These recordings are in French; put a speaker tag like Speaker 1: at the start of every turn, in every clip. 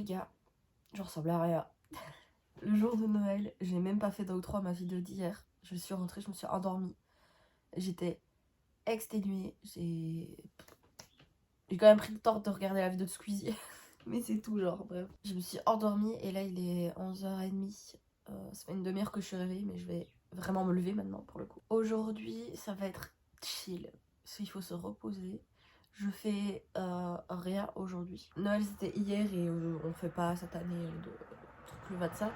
Speaker 1: les gars, je ressemble à rien. Le jour de Noël, j'ai même pas fait 2 ou 3 ma vidéo d'hier. Je suis rentrée, je me suis endormie. J'étais exténuée. J'ai quand même pris le temps de regarder la vidéo de Squeezie. Mais c'est tout, genre, bref. Je me suis endormie et là il est 11h30. Ça fait une demi-heure que je suis réveillée, mais je vais vraiment me lever maintenant pour le coup. Aujourd'hui, ça va être chill. Parce qu'il faut se reposer. Je fais rien aujourd'hui. Noël c'était hier et on fait pas cette année de truc le 25.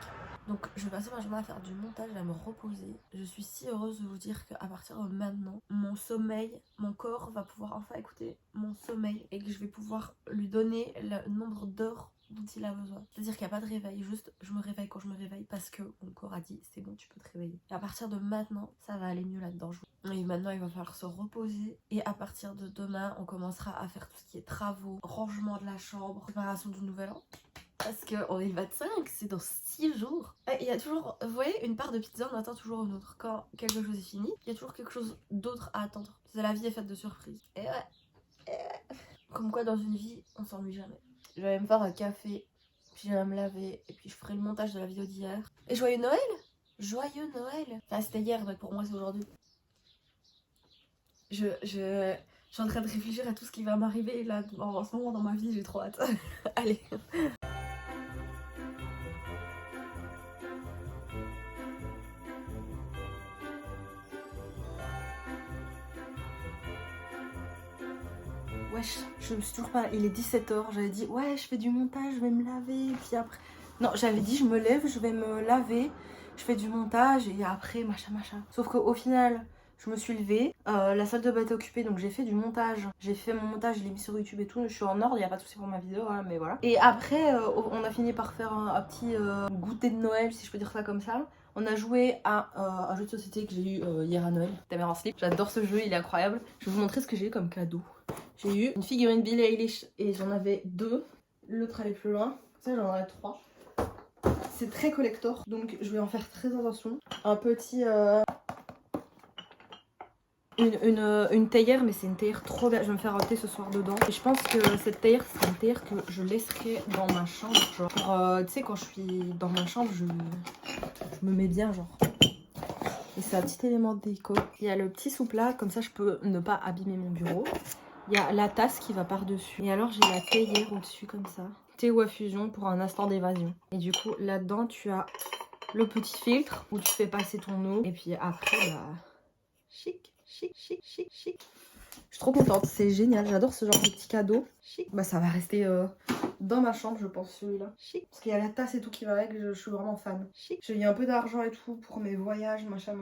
Speaker 1: Donc je vais passer ma journée à faire du montage, à me reposer. Je suis si heureuse de vous dire qu'à partir de maintenant, mon sommeil, mon corps va pouvoir enfin écouter mon sommeil et que je vais pouvoir lui donner le nombre d'heures dont il a besoin. C'est-à-dire qu'il n'y a pas de réveil, juste je me réveille quand je me réveille parce que mon corps a dit c'est bon, tu peux te réveiller. Et à partir de maintenant, ça va aller mieux là-dedans. Et maintenant il va falloir se reposer et à partir de demain, on commencera à faire tout ce qui est travaux, rangement de la chambre, préparation du nouvel an. Parce qu'on est le 25, c'est dans 6 jours. Il y a toujours, vous voyez, une part de pizza, on attend toujours une autre. Quand quelque chose est fini, il y a toujours quelque chose d'autre à attendre. La vie est faite de surprises. Et ouais. Comme quoi, dans une vie, on s'ennuie jamais. Je vais me faire un café, puis je vais me laver, et puis je ferai le montage de la vidéo d'hier. Et joyeux Noël! Joyeux Noël! Enfin, c'était hier, mais pour moi, c'est aujourd'hui. Je suis en train de réfléchir à tout ce qui va m'arriver là en ce moment dans ma vie, j'ai trop hâte. Allez. Wesh, je me suis toujours pas... Il est 17h, j'avais dit ouais je fais du montage, je vais me laver, et puis après... Non, j'avais dit je me lève, je vais me laver, je fais du montage et après machin. Sauf qu'au final, je me suis levée, la salle de bain était occupée donc j'ai fait du montage. J'ai fait mon montage, je l'ai mis sur YouTube et tout, je suis en ordre, il n'y a pas de souci pour ma vidéo, hein, mais voilà. Et après, on a fini par faire un petit goûter de Noël, si je peux dire ça comme ça. On a joué à un jeu de société que j'ai eu hier à Noël, Ta mère en slip. J'adore ce jeu, il est incroyable. Je vais vous montrer ce que j'ai eu comme cadeau. J'ai eu une figurine Billie Eilish et j'en avais 2. L'autre allait plus loin. Ça j'en aurais 3. C'est très collector donc je vais en faire très attention. Un petit... Une théière, mais c'est une théière trop belle. Je vais me faire un thé ce soir dedans. Et je pense que cette théière, c'est une théière que je laisserai dans ma chambre. Genre, tu sais, quand je suis dans ma chambre, je me mets bien, genre. Et c'est un petit élément de déco. Il y a le petit sous-plat, comme ça je peux ne pas abîmer mon bureau. Il y a la tasse qui va par-dessus. Et alors j'ai la théière au-dessus comme ça. Thé ou infusion pour un instant d'évasion. Et du coup là-dedans tu as le petit filtre où tu fais passer ton eau. Et puis après bah... Chic. Je suis trop contente, c'est génial. J'adore ce genre de petit cadeau. Chic. Bah ça va rester dans ma chambre je pense celui-là. Chic. Parce qu'il y a la tasse et tout qui va avec, je suis vraiment fan. Chic. J'ai eu un peu d'argent et tout pour mes voyages, machin.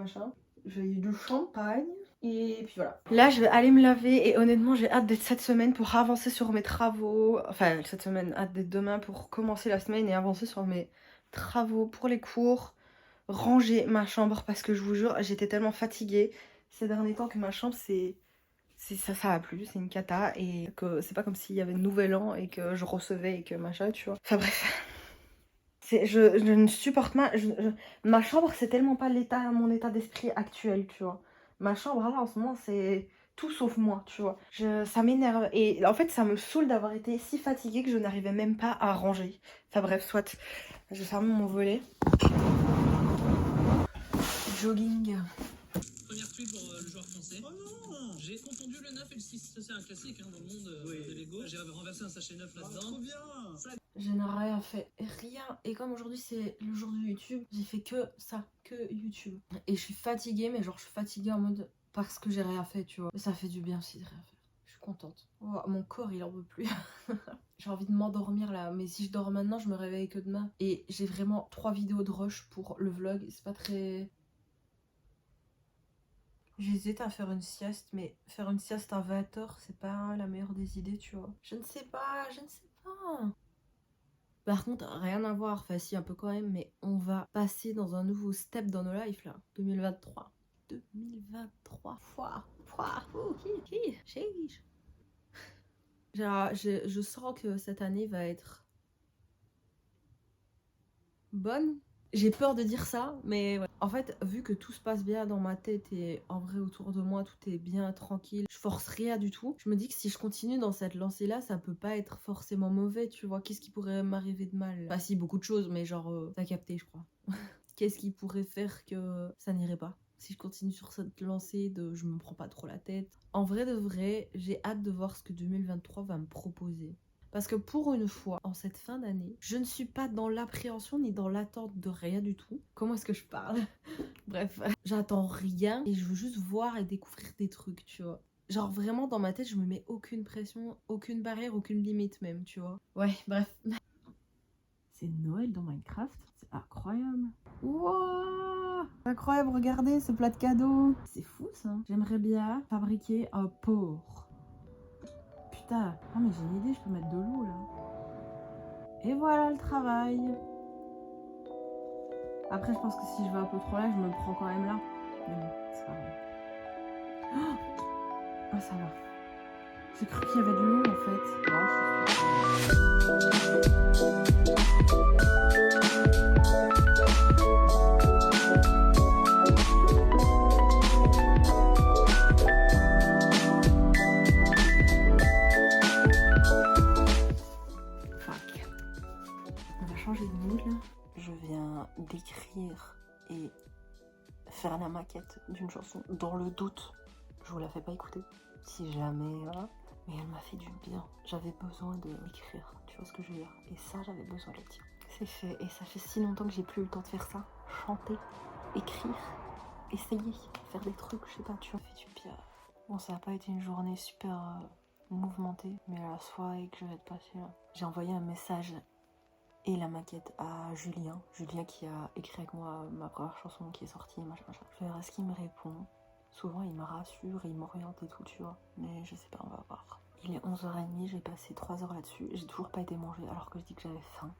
Speaker 1: J'ai eu du champagne. Et puis voilà. Là, je vais aller me laver et honnêtement, j'ai hâte d'être cette semaine pour avancer sur mes travaux. Enfin, cette semaine, hâte d'être demain pour commencer la semaine et avancer sur mes travaux pour les cours. Ranger ma chambre parce que je vous jure, j'étais tellement fatiguée ces derniers temps que ma chambre, ça va plus, c'est une cata et que c'est pas comme s'il y avait nouvel an et que je recevais et que machin, tu vois. Enfin bref. Je ne supporte pas. Ma chambre, c'est tellement pas mon état d'esprit actuel, tu vois. Ma chambre, là, en ce moment, c'est tout sauf moi, tu vois. Ça m'énerve. Et en fait, ça me saoule d'avoir été si fatiguée que je n'arrivais même pas à ranger. Enfin bref, soit. Je ferme mon volet. Jogging.
Speaker 2: Première pluie pour le joueur français. Oh non, j'ai confondu le 9 et le 6. Ça, c'est un classique hein, dans le monde des Lego. J'ai renversé un sachet 9 là-dedans. Trop bien.
Speaker 1: Je n'ai rien fait, rien. Et comme aujourd'hui c'est le jour de YouTube, j'ai fait que ça, que YouTube. Et je suis fatiguée, mais genre je suis fatiguée en mode parce que j'ai rien fait, tu vois. Mais ça fait du bien aussi de rien faire. Je suis contente. Oh, mon corps il en veut plus. J'ai envie de m'endormir là, mais si je dors maintenant, je me réveille que demain. Et j'ai vraiment 3 vidéos de rush pour le vlog. C'est pas très... J'hésite à faire une sieste, mais faire une sieste à 20h, c'est pas la meilleure des idées, tu vois. Je ne sais pas. Par contre, rien à voir, enfin si un peu quand même, mais on va passer dans un nouveau step dans nos lives là. 2023. 2023. Genre, je sens que cette année va être bonne. J'ai peur de dire ça, mais ouais. En fait, vu que tout se passe bien dans ma tête et en vrai autour de moi, tout est bien, tranquille, je force rien du tout. Je me dis que si je continue dans cette lancée-là, ça peut pas être forcément mauvais, tu vois. Qu'est-ce qui pourrait m'arriver de mal? Bah si, beaucoup de choses, mais genre, t'as capté, je crois. Qu'est-ce qui pourrait faire que ça n'irait pas? Si je continue sur cette lancée de je me prends pas trop la tête. En vrai de vrai, j'ai hâte de voir ce que 2023 va me proposer. Parce que pour une fois, en cette fin d'année, je ne suis pas dans l'appréhension ni dans l'attente de rien du tout. Comment est-ce que je parle? Bref, j'attends rien et je veux juste voir et découvrir des trucs, tu vois. Genre vraiment dans ma tête, je me mets aucune pression, aucune barrière, aucune limite même, tu vois. Ouais, bref. C'est Noël dans Minecraft, c'est incroyable. Wow, incroyable, regardez ce plat de cadeaux. C'est fou ça. J'aimerais bien fabriquer un porc. Putain, oh mais j'ai une idée, je peux mettre de l'eau là. Et voilà le travail. Après, je pense que si je vais un peu trop là, je me prends quand même là. Mais bon, c'est pas grave. Ah, ça va. J'ai cru qu'il y avait de l'eau en fait. Fuck. On va changer de mood là. Je viens d'écrire et faire la maquette d'une chanson. Dans le doute, je vous la fais pas écouter. Si jamais, voilà. Mais elle m'a fait du bien. J'avais besoin d'écrire, tu vois ce que je veux dire. Et ça, j'avais besoin de le dire. C'est fait. Et ça fait si longtemps que j'ai plus eu le temps de faire ça. Chanter, écrire, essayer, faire des trucs, je sais pas, tu vois. Ça fait du bien. Bon, ça n'a pas été une journée super mouvementée. Mais la soirée que je vais te passer là, j'ai envoyé un message et la maquette à Julien. Julien qui a écrit avec moi ma première chanson qui est sortie, machin. Je verrai ce qu'il me répond. Souvent il me rassure, il m'oriente et tout, tu vois. Mais je sais pas, on va voir. Il est 11h30, j'ai passé 3 heures là-dessus. J'ai toujours pas été manger alors que je dis que j'avais faim.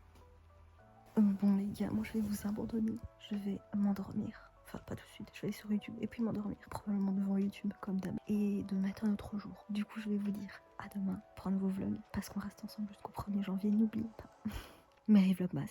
Speaker 1: Bon les gars, moi je vais vous abandonner. Je vais m'endormir. Enfin pas tout de suite, je vais aller sur YouTube et puis m'endormir. Probablement devant YouTube comme d'hab. Et de mettre un autre jour. Du coup je vais vous dire à demain pour un nouveau vlog. Parce qu'on reste ensemble jusqu'au 1er janvier, n'oubliez pas. Merry Vlogmas.